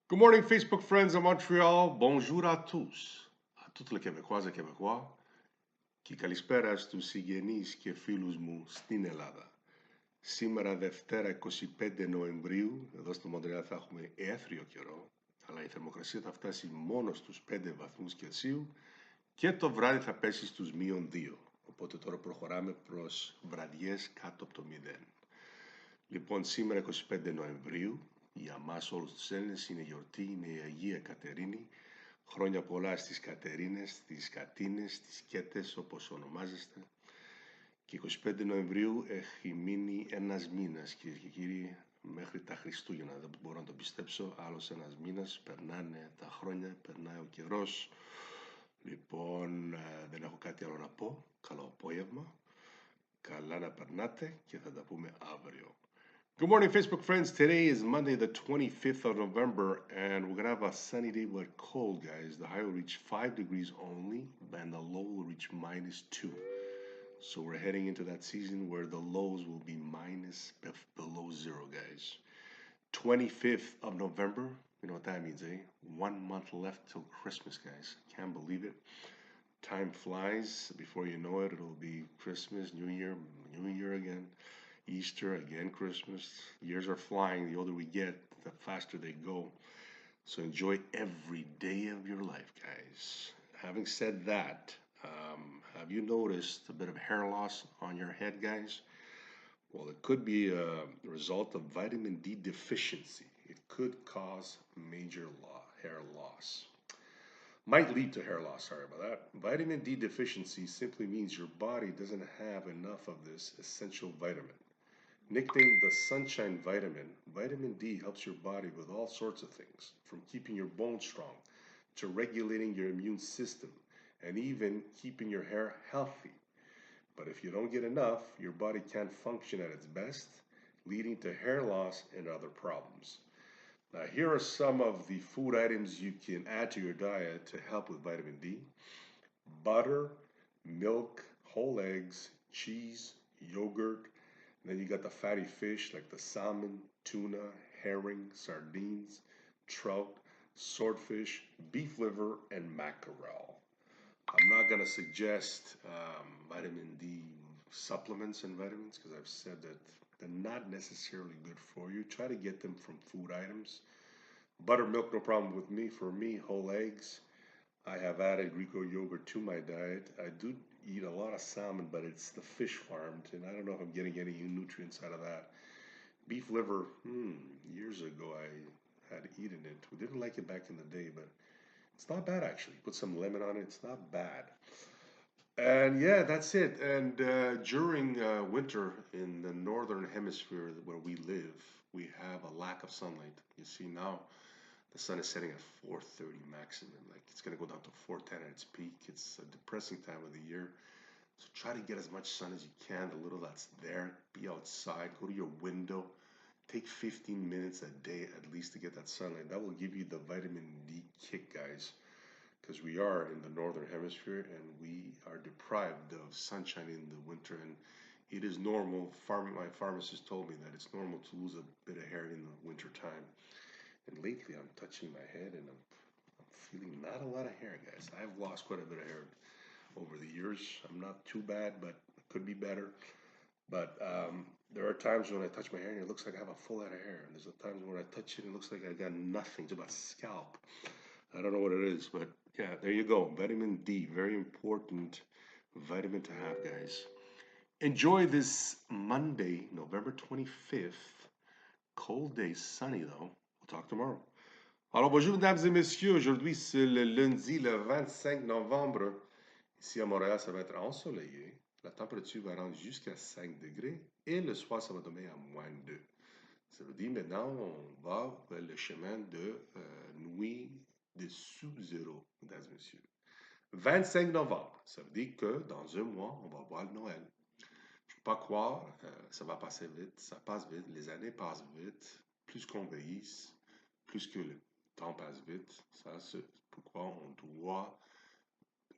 Good morning, Facebook friends in Montreal. Bonjour à tous. À toutes les Québécoises et Québécois. Και καλησπέρα στους συγγενείς και φίλους μου στην Ελλάδα. Σήμερα Δευτέρα 25 Νοεμβρίου, εδώ στο Μοντρεάλ θα έχουμε έθριο καιρό, αλλά η θερμοκρασία θα φτάσει μόνο στους 5 βαθμούς Κελσίου και το βράδυ θα πέσει στους -2. Οπότε τώρα προχωράμε προς βραδιές κάτω από το 0. Λοιπόν, σήμερα 25 Νοεμβρίου, για μας όλους τους Έλληνες είναι γιορτή, είναι η Αγία Κατερίνη. Χρόνια πολλά στις Κατερίνες, στις Κατίνες, στις Κέτες όπως ονομάζεστε. Και 25 Νοεμβρίου έχει μείνει ένας μήνας, κυρίες και κύριοι, μέχρι τα Χριστούγεννα. Δεν μπορώ να το πιστέψω, άλλος ένας μήνας, περνάνε τα χρόνια, περνάει ο καιρός. Λοιπόν, δεν έχω κάτι άλλο να πω. Καλό απόγευμα, καλά να περνάτε και θα τα πούμε αύριο. Good morning, Facebook friends. Today is Monday, the 25th of November, and we're going to have a sunny day but cold, guys. The high will reach 5 degrees only, and the low will reach -2. So we're heading into that season where the lows will be below zero, guys. 25th of November, you know what that means, eh? 1 month left till Christmas, guys. Can't believe it. Time flies. Before you know it, it'll be Christmas, New Year again. Easter, again Christmas. Years are flying. The older we get, the faster they go. So enjoy every day of your life, guys. Having said that, have you noticed a bit of hair loss on your head, guys? Well, it could be a result of vitamin D deficiency. It could cause major hair loss. Might lead to hair loss, sorry about that. Vitamin D deficiency simply means your body doesn't have enough of this essential vitamin. Nicknamed the sunshine vitamin, vitamin D helps your body with all sorts of things, from keeping your bones strong to regulating your immune system and even keeping your hair healthy. But if you don't get enough, your body can't function at its best, leading to hair loss and other problems. Now, here are some of the food items you can add to your diet to help with vitamin D: butter, milk, whole eggs, cheese, yogurt. And then you got the fatty fish like the salmon, tuna, herring, sardines, trout, swordfish, beef liver, and mackerel. I'm not going to suggest vitamin D supplements and vitamins because I've said that they're not necessarily good for you. Try to get them from food items. Buttermilk, no problem with me. For me, whole eggs. I have added Greco yogurt to my diet. I do eat a lot of salmon, but it's the fish farmed, and I don't know if I'm getting any nutrients out of that. Beef liver, years ago I had eaten it. We didn't like it back in the day, but it's not bad actually. Put some lemon on it, it's not bad. And yeah, that's it. And during winter in the northern hemisphere where we live, we have a lack of sunlight. You see now, the sun is setting at 4:30 maximum. Like it's gonna go down to 4:10 at its peak. It's a depressing time of the year. So try to get as much sun as you can. The little that's there, be outside. Go to your window. Take 15 minutes a day at least to get that sunlight. That will give you the vitamin D kick, guys, because we are in the northern hemisphere and we are deprived of sunshine in the winter. And it is normal. My pharmacist told me that it's normal to lose a bit of hair in the winter time. And lately, I'm touching my head and I'm feeling not a lot of hair, guys. I've lost quite a bit of hair over the years. I'm not too bad, but it could be better. But there are times when I touch my hair and it looks like I have a full head of hair. And there's times when I touch it and it looks like I got nothing. It's about scalp. I don't know what it is, but yeah, there you go. Vitamin D, very important vitamin to have, guys. Enjoy this Monday, November 25th. Cold day, sunny though. We'll talk tomorrow. Alors bonjour mesdames et messieurs, aujourd'hui c'est le lundi le 25 novembre. Ici à Montréal, ça va être ensoleillé. La température va rendre jusqu'à 5 degrés et le soir, ça va tomber à -2. Ça veut dire maintenant, on va vers le chemin de nuit dessous zéro, mesdames et messieurs. 25 novembre, ça veut dire que dans un mois, on va voir le Noël. Je ne peux pas croire, ça va passer vite, ça passe vite, les années passent vite, plus qu'on vieillisse, plus que le temps passe vite. Ça, c'est pourquoi on doit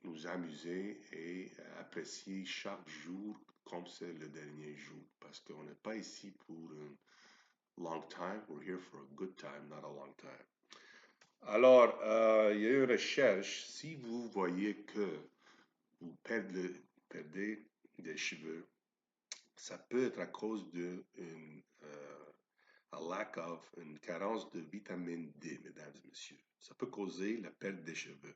nous amuser et apprécier chaque jour comme c'est le dernier jour. Parce qu'on n'est pas ici pour un long time, we're here for a good time, not a long time. Alors, il y a eu une recherche. Si vous voyez que vous perdez des cheveux, ça peut être à cause d'une a lack of, une carence de vitamine D, mesdames et messieurs. Ça peut causer la perte des cheveux.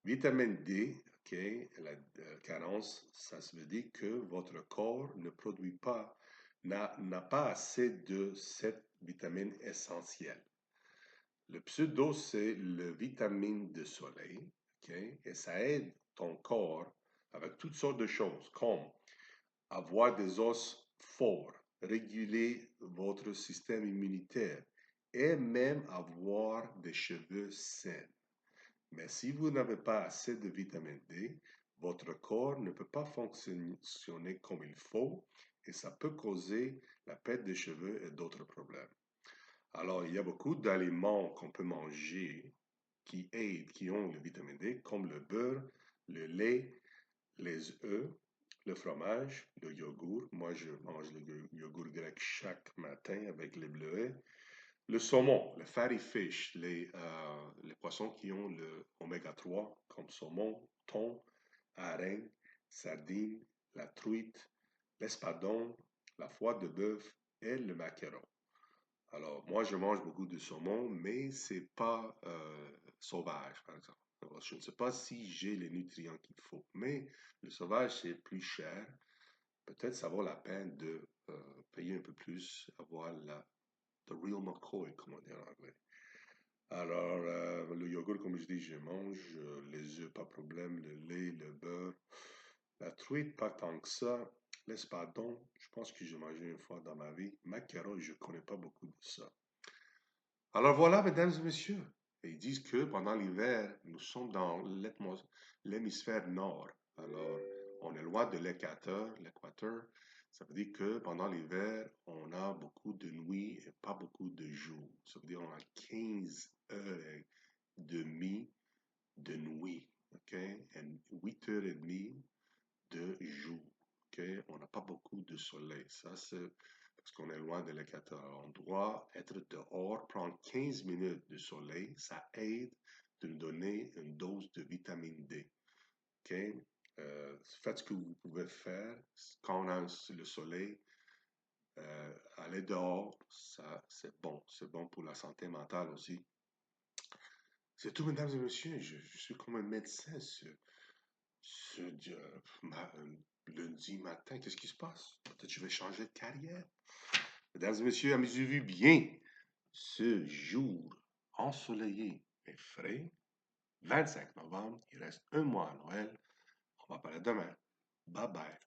Vitamine D, ok, la carence, ça se veut dire que votre corps ne produit pas, n'a pas assez de cette vitamine essentielle. Le pseudo, c'est le vitamine de soleil, ok, et ça aide ton corps avec toutes sortes de choses, comme avoir des os forts, réguler votre système immunitaire et même avoir des cheveux sains. Mais si vous n'avez pas assez de vitamine D, votre corps ne peut pas fonctionner comme il faut et ça peut causer la perte de cheveux et d'autres problèmes. Alors, il y a beaucoup d'aliments qu'on peut manger qui aident, qui ont le vitamine D, comme le beurre, le lait, les œufs, le fromage, le yogourt. Moi, je mange le yogourt grec chaque matin avec les bleuets. Le saumon, le fatty fish, les poissons qui ont le oméga 3, comme saumon, thon, hareng, sardine, la truite, l'espadon, la foie de bœuf et le maquereau. Alors, moi, je mange beaucoup de saumon, mais c'est pas sauvage, par exemple. Alors, je ne sais pas si j'ai les nutriments qu'il faut, mais le sauvage, c'est plus cher. Peut-être ça vaut la peine de payer un peu plus, avoir la the real McCoy, comme on dit en anglais. Alors, le yogourt, comme je dis, je mange. Les œufs, pas de problème. Le lait, le beurre. La truite, pas tant que ça. L'espadon, je pense que j'ai mangé une fois dans ma vie. Macaron, je ne connais pas beaucoup de ça. Alors voilà, mesdames et messieurs. Ils disent que pendant l'hiver, nous sommes dans l'hémisphère nord. Alors, on est loin de l'équateur. L'équateur, ça veut dire que pendant l'hiver, on a beaucoup de nuits et pas beaucoup de jours. Ça veut dire qu'on a 15 heures et demie de nuit, OK? Et 8 heures et demie de jour, OK? On n'a pas beaucoup de soleil. Ça, c'est parce qu'on est loin de l'équateur. On doit être dehors, prendre 15 minutes de soleil. Ça aide de nous donner une dose de vitamine D, OK? Faites ce que vous pouvez faire quand on a le soleil. Aller dehors, ça, c'est bon. C'est bon pour la santé mentale aussi. C'est tout, mesdames et messieurs. Je suis comme un médecin ce lundi matin. Qu'est-ce qui se passe? Peut-être que je vais changer de carrière. Mesdames et messieurs, amusez-vous bien. Ce jour ensoleillé et frais, 25 novembre, il reste un mois à Noël. On va parler demain. Bye bye.